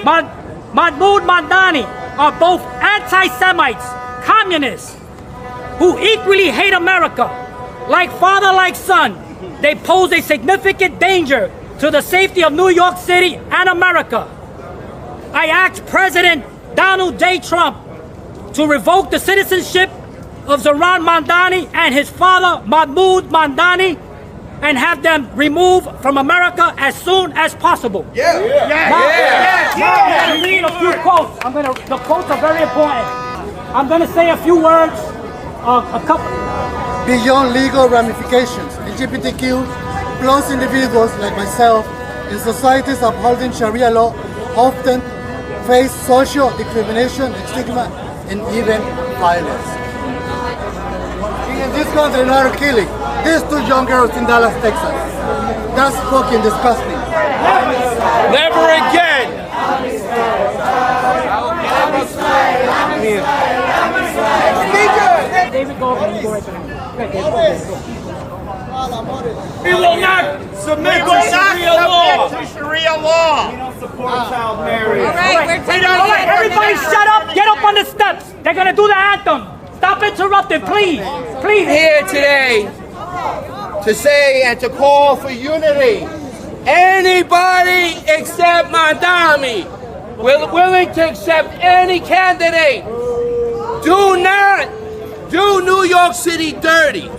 Mahmoud Mamdani are both anti-Semites, communists, who equally hate America. Like father, like son, they pose a significant danger to the safety of New York City and America. I asked President Donald J. Trump to revoke the citizenship of Zohran Mamdani and his father, Mahmoud Mamdani, and have them removed from America as soon as possible. Now, I'm going to read a few quotes. The quotes are very important. I'm going to say a few words, a couple. Beyond legal ramifications, LGBTQ plus individuals like myself in societies upholding Sharia law often face social discrimination, stigma, and even violence. In this country, now are killing these two young girls in Dallas, Texas. That's fucking disgusting. Never again. David, go over and go right there. We will not submit to Sharia law. We don't support child marriage. All right, we're taking All right, everybody shut up. Get up on the steps. They're going to do the anthem. Stop interrupting, please. Please. Here today to say and to call for unity. Anybody except Mamdani willing to accept any candidate. Do not do New York City dirty.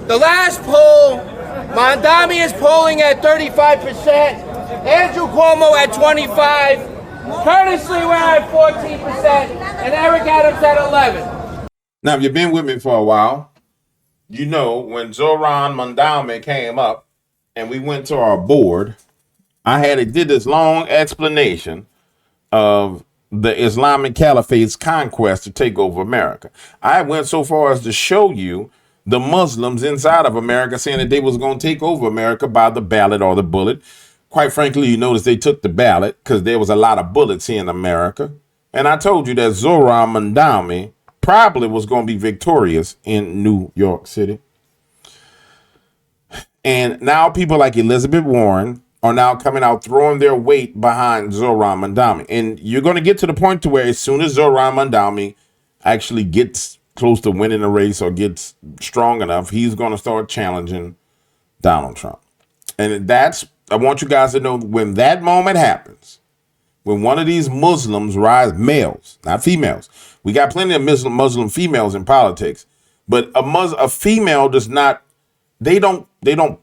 The last poll, Mamdani is polling at 35%, Andrew Cuomo at 25%, Curtis Lee we're at 14%, and Eric Adams at 11%. Now, if you've been with me for a while, you know when Zohran Mamdani came up and we went to our board, I did this long explanation of the Islamic Caliphate's conquest to take over America. I went so far as to show you the Muslims inside of America saying that they was going to take over America by the ballot or the bullet. Quite frankly, you notice they took the ballot because there was a lot of bullets here in America. And I told you that Zohran Mamdani probably was going to be victorious in New York City. And now people like Elizabeth Warren are now coming out throwing their weight behind Zohran Mamdani. And you're going to get to the point to where as soon as Zohran Mamdani actually gets close to winning a race or gets strong enough, he's going to start challenging Donald Trump. And I want you guys to know when that moment happens, when one of these Muslims rise, males, not females. We got plenty of Muslim females in politics, but a female does not, they don't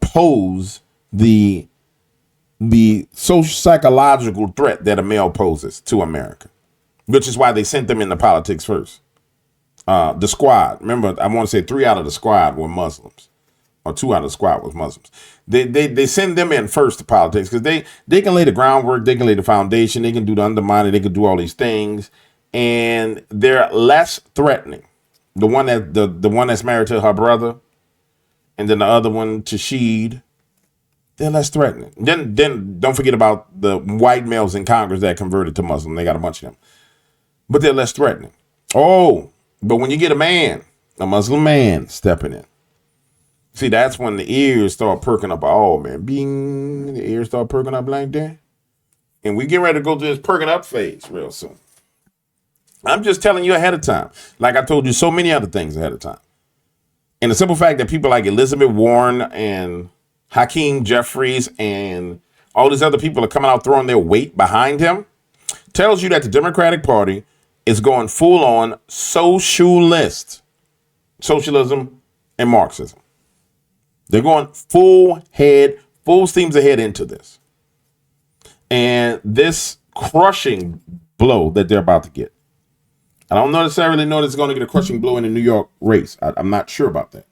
pose the social psychological threat that a male poses to America, which is why they sent them into politics first. The squad, remember, I want to say 3 out of the squad were Muslims, or 2 out of the squad was Muslims. They send them in first to politics because they can lay the groundwork, they can lay the foundation, they can do the undermining, they can do all these things, and they're less threatening. The one that's married to her brother, and then the other one, Tashid, they're less threatening. Then don't forget about the white males in Congress that converted to Muslim. They got a bunch of them, but they're less threatening. Oh, but when you get a Muslim man stepping in, see, that's when the ears start perking up. Oh, man, bing, the ears start perking up like that. And we get ready to go through this perking up phase real soon. I'm just telling you ahead of time. Like I told you so many other things ahead of time. And the simple fact that people like Elizabeth Warren and Hakeem Jeffries and all these other people are coming out throwing their weight behind him tells you that the Democratic Party is going full on socialist, socialism and Marxism. They're going full steams ahead into this. And this crushing blow that they're about to get. I don't necessarily know that it's going to get a crushing blow in the New York race. I'm not sure about that.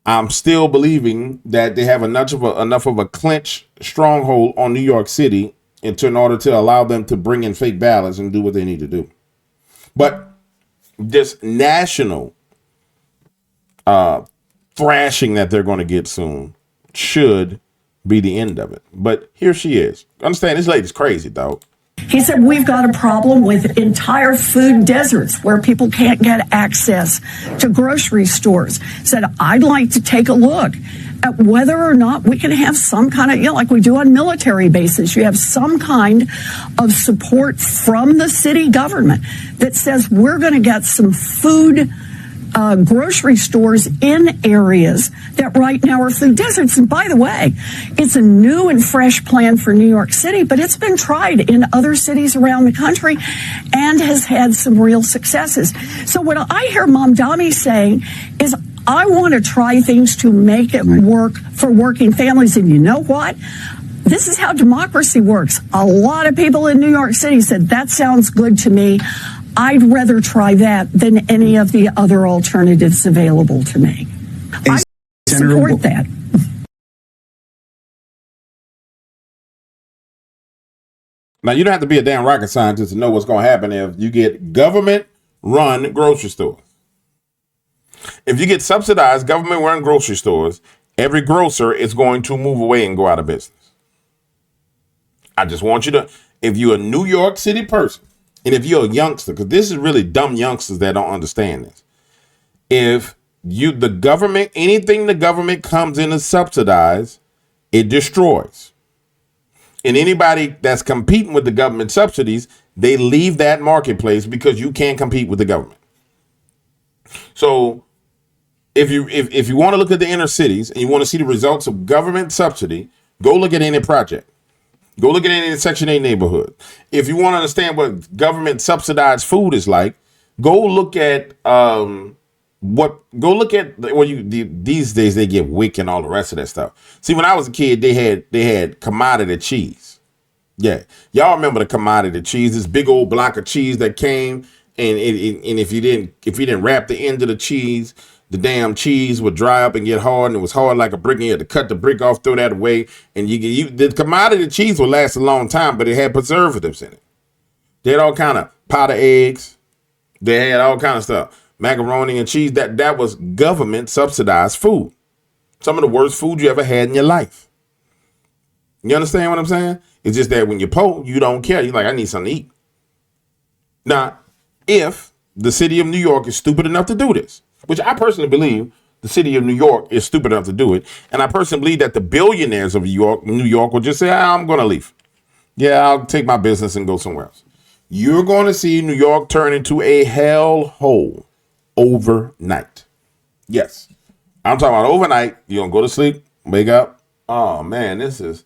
I'm still believing that they have enough of a clinch stronghold on New York City in order to allow them to bring in fake ballots and do what they need to do. But this national thrashing that they're going to get soon should be the end of it. But here she is. Understand, this lady's crazy, dog. He said, we've got a problem with entire food deserts where people can't get access to grocery stores. Said, I'd like to take a look at whether or not we can have some kind of, like we do on military bases, you have some kind of support from the city government that says we're going to get some food grocery stores in areas that right now are food deserts. And by the way, it's a new and fresh plan for New York City, but it's been tried in other cities around the country and has had some real successes. So what I hear Mamdani saying is, I want to try things to make it work for working families. And you know what? This is how democracy works. A lot of people in New York City said, that sounds good to me. I'd rather try that than any of the other alternatives available to me. I support that. Now, you don't have to be a damn rocket scientist to know what's going to happen if you get government-run grocery stores. If you get subsidized government-run grocery stores, every grocer is going to move away and go out of business. I just want you to, if you're a New York City person, and if you're a youngster, because this is really dumb youngsters that don't understand this. If the government, anything the government comes in to subsidize, it destroys. And anybody that's competing with the government subsidies, they leave that marketplace because you can't compete with the government. So if you want to look at the inner cities and you want to see the results of government subsidy, go look at any project. Go look at any Section 8 neighborhood. If you want to understand what government subsidized food is like, go look at these days they get WIC and all the rest of that stuff. See, when I was a kid, they had commodity cheese. Yeah, y'all remember the commodity cheese? This big old block of cheese that came, and if you didn't wrap the end of the cheese, the damn cheese would dry up and get hard, and it was hard like a brick, and you had to cut the brick off, throw that away, and the commodity cheese would last a long time, but it had preservatives in it. They had all kind of powdered eggs. They had all kind of stuff. Macaroni and cheese. That was government subsidized food. Some of the worst food you ever had in your life. You understand what I'm saying? It's just that when you're poor, you don't care. You're like, I need something to eat. Now, if the city of New York is stupid enough to do this, which I personally believe the city of New York is stupid enough to do it. And I personally believe that the billionaires of New York will just say, I'm going to leave. Yeah, I'll take my business and go somewhere else. You're going to see New York turn into a hellhole overnight. Yes. I'm talking about overnight. You're going to go to sleep, wake up. Oh, man, this is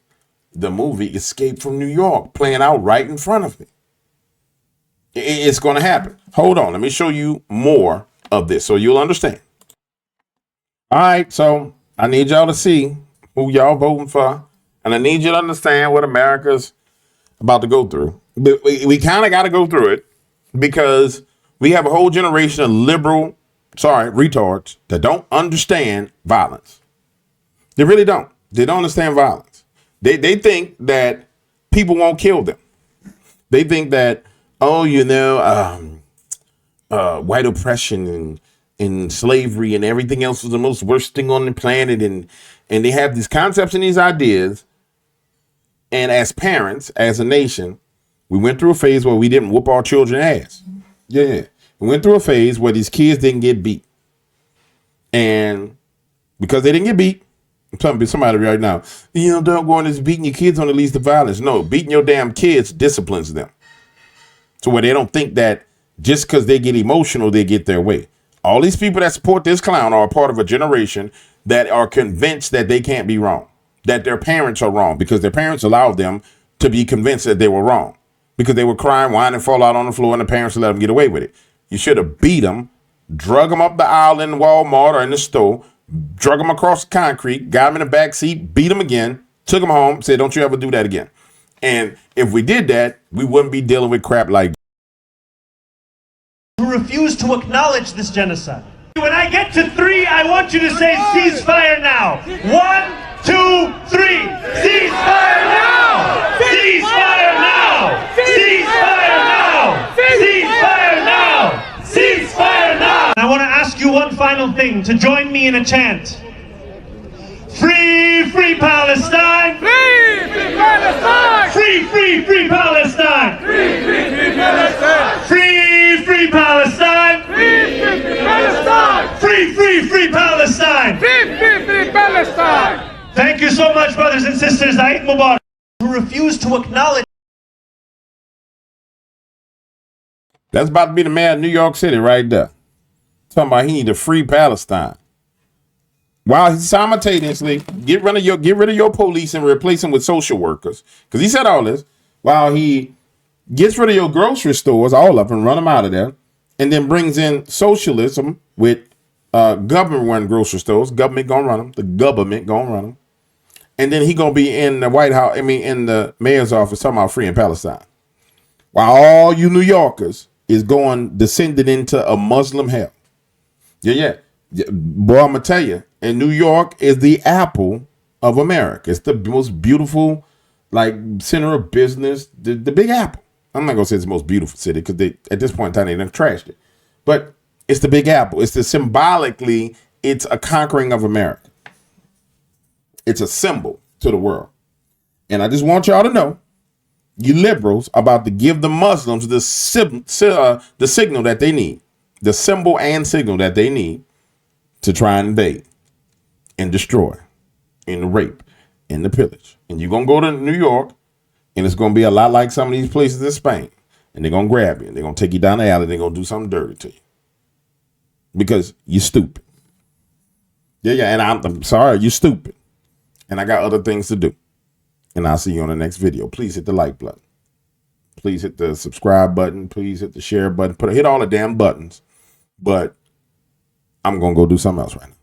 the movie Escape from New York playing out right in front of me. It's going to happen. Hold on. Let me show you more of this so you'll understand. All right, so I need y'all to see who y'all voting for, and I need you to understand what America's about to go through. But we kind of got to go through it because we have a whole generation of retards that don't understand violence. They really don't. They don't understand violence. They think that people won't kill them. They think that, white oppression and slavery and everything else was the most worst thing on the planet. And they have these concepts and these ideas. And as parents, as a nation, we went through a phase where we didn't whoop our children's ass. Yeah. We went through a phase where these kids didn't get beat. And because they didn't get beat, I'm telling you somebody right now, don't go on this beating your kids on the least of violence. No, beating your damn kids disciplines them. So where they don't think that just because they get emotional, they get their way. All these people that support this clown are a part of a generation that are convinced that they can't be wrong, that their parents are wrong because their parents allowed them to be convinced that they were wrong because they were crying, whining, fall out on the floor, and the parents let them get away with it. You should have beat them, drug them up the aisle in Walmart or in the store, drug them across the concrete, got them in the back seat, beat them again, took them home, said, don't you ever do that again. And if we did that, we wouldn't be dealing with crap like that. Who refuse to acknowledge this genocide. When I get to 3, I want you to say ceasefire now. 1, 2, 3. Ceasefire now! Ceasefire now! Ceasefire now! Ceasefire now! Ceasefire now! I want to ask you one final thing, to join me in a chant. Free, free Palestine! Free, free Palestine! Free, free, free Palestine! Free, free, free Palestine! Free, free Palestine! Free, free, free Palestine! Free, free, free Palestine! Free, free, free Palestine! Thank you so much, brothers and sisters. Eid Mubarak. Who refuse to acknowledge. That's about to be the mayor of New York City right there. Talking about he need to free Palestine. While he simultaneously get rid of your police and replace them with social workers. Because he said all this while he gets rid of your grocery stores, all of them, run them out of there, and then brings in socialism with government-run grocery stores. Government gonna run them. The government gonna run them. And then he gonna be in the White House, in the mayor's office talking about freeing Palestine. While all you New Yorkers is descending into a Muslim hell. Yeah. Boy, I'm gonna tell you, and New York is the apple of America. It's the most beautiful, center of business, the Big Apple. I'm not gonna say it's the most beautiful city because at this point in time they done trashed it. But it's the Big Apple. It's symbolically, it's a conquering of America. It's a symbol to the world. And I just want y'all to know, you liberals about to give the Muslims the signal that they need, the symbol and signal that they need to try and invade and destroy and the rape and the pillage. And you're going to go to New York and it's going to be a lot like some of these places in Spain. And they're going to grab you and they're going to take you down the alley. They're going to do something dirty to you because you're stupid. Yeah. And I'm sorry, you're stupid. And I got other things to do. And I'll see you on the next video. Please hit the like button. Please hit the subscribe button. Please hit the share button. Hit all the damn buttons. But I'm going to go do something else right now.